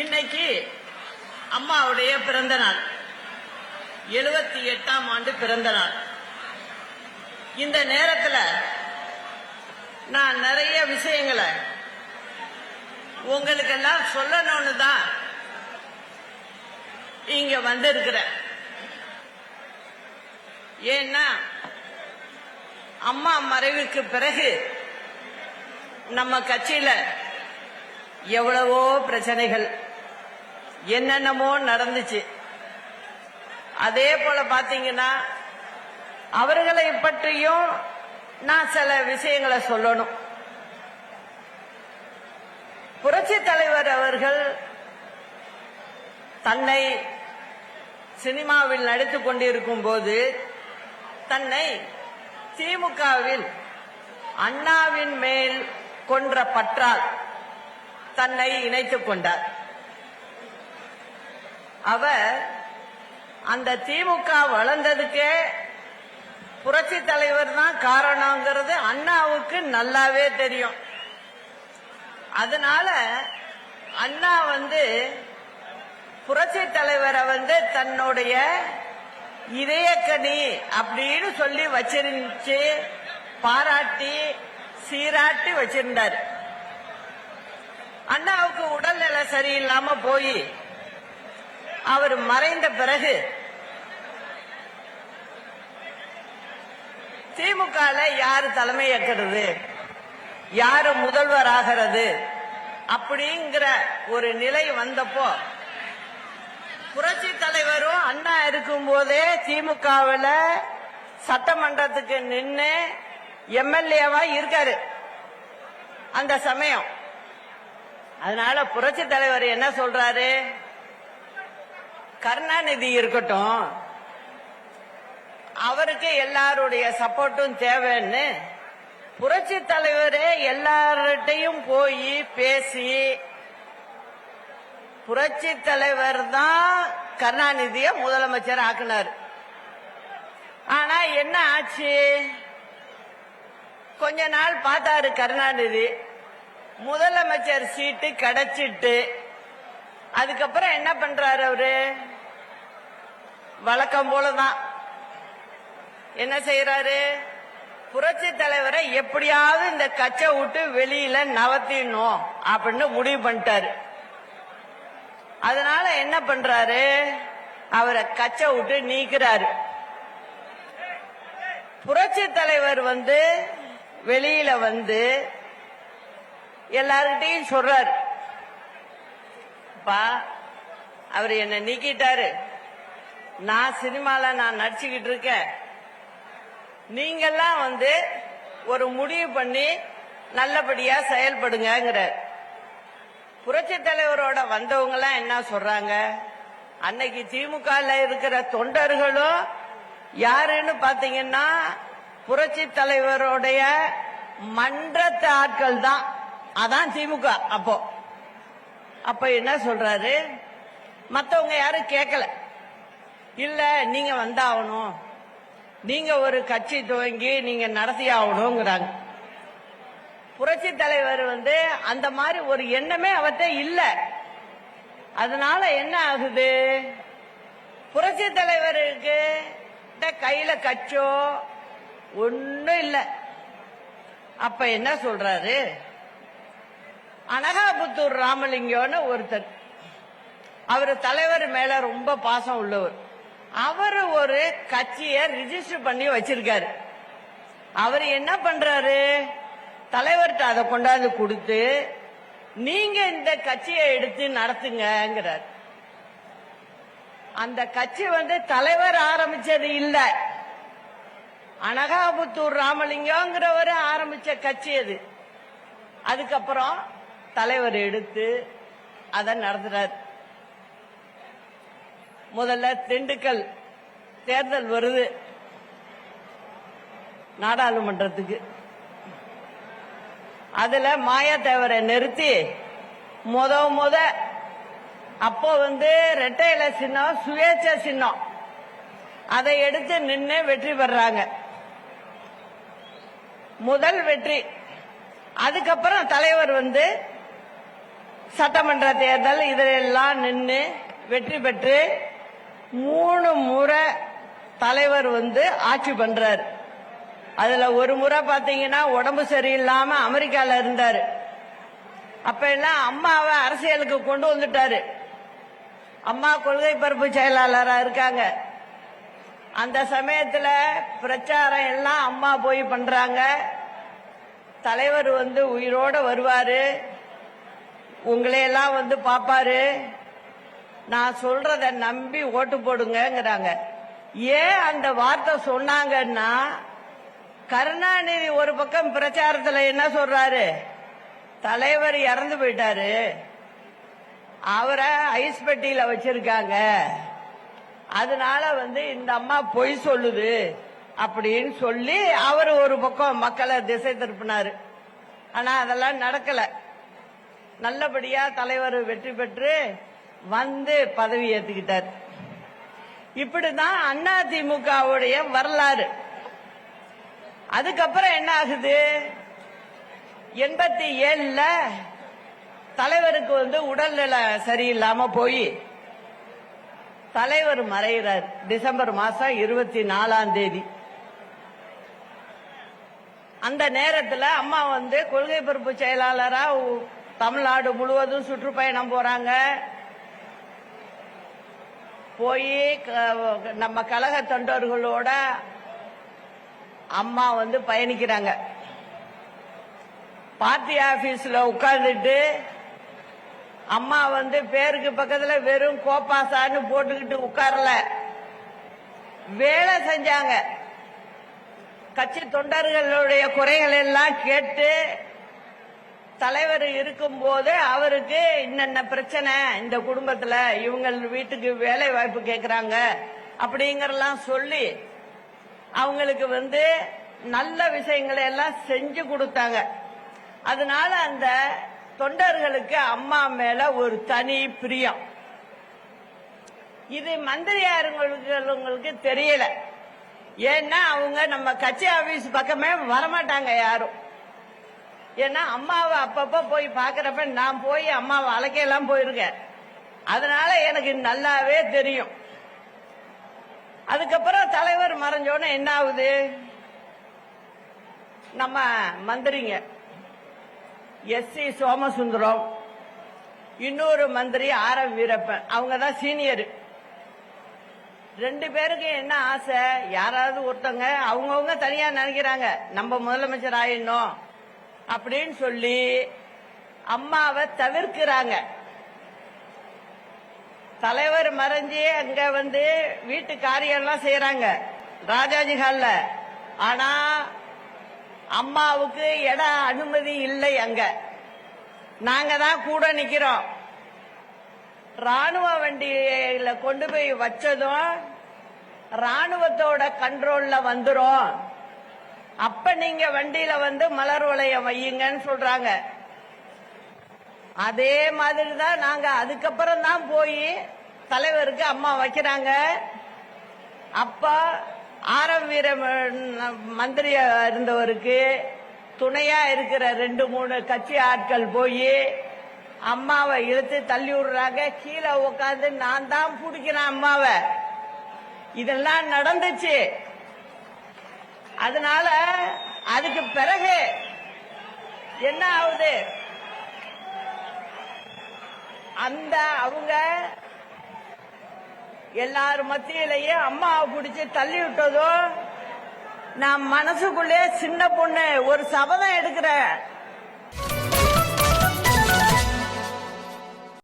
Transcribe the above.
இன்னைக்கு அம்மாவுடைய பிறந்த நாள், 78ஆம் ஆண்டு பிறந்த நாள். இந்த நேரத்தில் நான் நிறைய விஷயங்களை உங்களுக்கெல்லாம் சொல்லணும்னு தான் இங்க வந்திருக்கிறேன். ஏன்னா அம்மா மறைவுக்கு பிறகு நம்ம கட்சியில எவ்வளவோ பிரச்சனைகள் என்னென்னமோ நடந்துச்சு. அதே போல பாத்தீங்கன்னா அவர்களை பற்றியும் நான் சில விஷயங்களை சொல்லணும். புரட்சி தலைவர் அவர்கள் தன்னை சினிமாவில் நடித்துக் கொண்டிருக்கும் போது தன்னை திமுகவில் அண்ணாவின் மேல் கொன்ற பற்றால் தன்னை இணைத்துக் கொண்டார். அவர் அந்த திமுக வளர்ந்ததுக்கே புரட்சி தலைவர் தான் காரணங்கிறது அண்ணாவுக்கு நல்லாவே தெரியும். அதனால அண்ணா புரட்சி தலைவரை தன்னுடைய இதயக்கனி அப்படின்னு சொல்லி வச்சிருந்துச்சு, பாராட்டி சீராட்டி வச்சிருந்தார். அண்ணாவுக்கு உடல்நிலை சரியில்லாம போய் அவர் மறைந்த பிறகு திமுக யாரு தலைமை ஏற்கிறது, யாரு முதல்வர் ஆகிறது அப்படிங்கிற ஒரு நிலை வந்தப்போ புரட்சி தலைவரும் அண்ணா இருக்கும் போதே திமுகவில் சட்டமன்றத்துக்கு நின்று எம்எல்ஏவா இருக்காரு அந்த சமயம். அதனால புரட்சி தலைவர் என்ன சொல்றாரு, கருணாநிதி இருக்கட்டும், அவருக்கு எல்லாருடைய சப்போர்ட்டும் தேவைன்னு புரட்சி தலைவரே எல்லார்கிட்டையும் போய் பேசி புரட்சி தலைவர் தான் கருணாநிதியை முதலமைச்சர் ஆக்கினார். ஆனா என்ன ஆச்சு, கொஞ்ச நாள் பார்த்தாரு கருணாநிதி, முதலமைச்சர் சீட்டு கிடைச்சிட்டு அதுக்கப்புறம் என்ன பண்றாரு அவரு, வழக்கம் போலதான் என்ன செய்யறாரு, புரட்சி தலைவரை எப்படியாவது இந்த கட்சியை விட்டு வெளியில நவத்திடணும் அப்படின்னு முடிவு பண்ணிட்டாரு. அதனால என்ன பண்றாரு, அவரை கட்சியை விட்டு நீக்கிறாரு. புரட்சி தலைவர் வெளியில எல்லார்கிட்டையும் சொல்றாரு, அவர் என்ன நீக்கிட்டாரு, நான் சினிமால நான் நடிச்சுக்கிட்டு இருக்கேன், நீங்கெல்லாம் ஒரு முடிவு பண்ணி நல்லபடியா செயல்படுங்கிறார். புரட்சி தலைவரோட வந்தவங்க எல்லாம் என்ன சொல்றாங்க, அன்னைக்கு திமுக இருக்கிற தொண்டர்களும் யாருன்னு பாத்தீங்கன்னா புரட்சி தலைவருடைய மன்றத்து ஆட்கள் தான், அதான் திமுக. அப்ப என்ன சொல்றாரு, மத்தவங்க யாரும் கேட்கல, இல்ல நீங்க வந்தாகணும், நீங்க ஒரு கட்சி துவங்கி நீங்க நடத்தி ஆகணுங்கிறாங்க. புரட்சி தலைவர் அந்த மாதிரி ஒரு எண்ணமே அவர்கிட்ட இல்ல. அதனால என்ன ஆகுது, புரட்சி தலைவருக்கு கையில கச்சோ ஒன்னும் இல்ல. அப்ப என்ன சொல்றாரு, அனகாபுத்தூர் ராமலிங்கம்னு ஒருத்தர், அவர் தலைவர் மேல ரொம்ப பாசம் உள்ளவர், அவர் ஒரு கட்சியை ரிஜிஸ்டர் பண்ணி வச்சிருக்காரு. அவர் என்ன பண்றாரு, தலைவர்கிட்ட அதை கொண்டாந்து கொடுத்து நீங்க இந்த கட்சியை எடுத்து நடத்துங்கிறார். அந்த கட்சி தலைவர் ஆரம்பிச்சது இல்ல, அனகாபுத்தூர் ராமலிங்கம்ங்கிறவர் ஆரம்பிச்ச கட்சி அது. அதுக்கப்புறம் தலைவர் எடுத்து அதை நடத்துறார். முதல்ல திண்டுக்கல் தேர்தல் வருது நாடாளுமன்றத்துக்கு, அதுல மாயாதேவரை நிறுத்தி முத அப்போ ரெட்டை இலை சின்னம், சுயேட்சை சின்னம், அதை எடுத்து நின்று வெற்றி பெறாங்க. முதல் வெற்றி. அதுக்கப்புறம் தலைவர் சட்டமன்ற தேர்தல் இதெல்லாம் நின்று வெற்றி பெற்று 3 முறை தலைவர் ஆட்சி பண்றாரு. அதுல ஒரு முறை பாத்தீங்கன்னா உடம்பு சரியில்லாம அமெரிக்கால இருந்தாரு. அப்ப எல்லாம் அம்மாவை அரசியலுக்கு கொண்டு வந்துட்டாரு. அம்மா கொள்கை பரப்பு செயலாளரா இருக்காங்க. அந்த சமயத்துல பிரச்சாரம் எல்லாம் அம்மா போய் பண்றாங்க. தலைவர் உயிரோட வருவாரு, உங்களையெல்லாம் பாப்பாரு, நான் சொல்றத நம்பி ஓட்டு போடுங்கிறாங்க. ஏன் அந்த வார்த்தை சொன்னாங்கன்னா, கருணாநிதி ஒரு பக்கம் பிரச்சாரத்துல என்ன சொல்றாரு, தலைவர் இறந்து போயிட்டாரு, அவரை ஐஸ் பெட்டியில வச்சிருக்காங்க, அதனால இந்த அம்மா பொய் சொல்லுது அப்படின்னு சொல்லி அவர் ஒரு பக்கம் மக்களை திசை திருப்பினாரு. ஆனா அதெல்லாம் நடக்கல. நல்லபடியா தலைவர் வெற்றி பெற்று பதவி ஏத்துக்கிட்டார். இப்படிதான் அதிமுகவுடைய வரலாறு. அதுக்கப்புறம் என்ன ஆகுது, 87ல தலைவருக்கு உடல்நிலை சரியில்லாம போய் தலைவர் மறைகிறார். டிசம்பர் மாசம் 24ஆம் தேதி. அந்த நேரத்தில் அம்மா கொள்கை பொறுப்பு செயலாளரா தமிழ்நாடு முழுவதும் சுற்றுப்பயணம் போறாங்க. போய் நம்ம கழக தொண்டர்களோட அம்மா பயணிக்கிறாங்க. பார்ட்டி ஆபீஸ்ல உட்கார்ந்துட்டு அம்மா பேருக்கு பக்கத்துல வெறும் கோப்பாசான்னு போட்டுக்கிட்டு உட்காரல, வேலை செஞ்சாங்க. கட்சி தொண்டர்களுடைய குறைகள் எல்லாம் கேட்டு தலைவர் இருக்கும்போது அவருக்கு இன்னென்ன பிரச்சனை இந்த குடும்பத்துல, இவங்க வீட்டுக்கு வேலை வாய்ப்பு கேட்கறாங்க அப்படிங்கறதெல்லாம் சொல்லி அவங்களுக்கு நல்ல விஷயங்களை எல்லாம் செஞ்சு கொடுத்தாங்க. அதனால அந்த தொண்டர்களுக்கு அம்மா மேல ஒரு தனி பிரியம். இது மந்திரியாருங்களுக்கு தெரியல. ஏன்னா அவங்க நம்ம கட்சி ஆபீஸ் பக்கமே வரமாட்டாங்க யாரும். ஏன்னா அம்மாவை அப்பப்ப போய் பாக்குறப்ப நான் போய் அம்மாவை அழைக்கலாம் போயிருக்கேன். அதனால எனக்கு நல்லாவே தெரியும். அதுக்கப்புறம் தலைவர் மறைஞ்சோன்னு என்ன ஆகுது, நம்ம மந்திரிங்க எஸ்.சி. சோமசுந்தரம், இன்னொரு மந்திரி ஆர்.எம். வீரப்பன், அவங்க தான் சீனியர். 2 பேருக்கு என்ன ஆசை, யாராவது ஒருத்தங்க அவங்கவுங்க தனியா நினைக்கிறாங்க நம்ம முதலமைச்சர் ஆயிடணும் அப்படின்னு சொல்லி அம்மாவை தவிர்க்கிறாங்க. தலைவர் மறைஞ்சு அங்க வீட்டு காரியம்லாம் செய்யறாங்க ராஜாஜி ஹால்ல. ஆனா அம்மாவுக்கு இட அனுமதி இல்லை. அங்க நாங்க தான் கூட நிக்கிறோம். ராணுவ வண்டியில கொண்டு போய் வச்சதும் ராணுவத்தோட கண்ட்ரோல்ல வந்துரும், அப்ப நீங்க வண்டியில மலர் வளையம் வையுங்கன்னு சொல்றாங்க. அதே மாதிரி தான் நாங்க அதுக்கப்புறம் தான் போய் தலைவருக்கு அம்மா வைக்கிறாங்க. அப்ப ஆர்.எம். வீரமன் மந்திரியா இருந்தவருக்கு துணையா இருக்கிற 2-3 கட்சி ஆட்கள் போய் அம்மாவை இழுத்து தள்ளி விடுறாங்க. கீழே உட்காந்து நான் தான் பிடிக்கிறேன் அம்மாவை. இதெல்லாம் நடந்துச்சு. அதனால அதுக்கு பிறகு என்ன ஆகுது, அந்த அவங்க எல்லாரும் மத்தியிலேயே அம்மாவை பிடிச்சி தள்ளி விட்டதும் நான் மனசுக்குள்ளே சின்ன பொண்ணு ஒரு சபதம் எடுக்கிறேன்.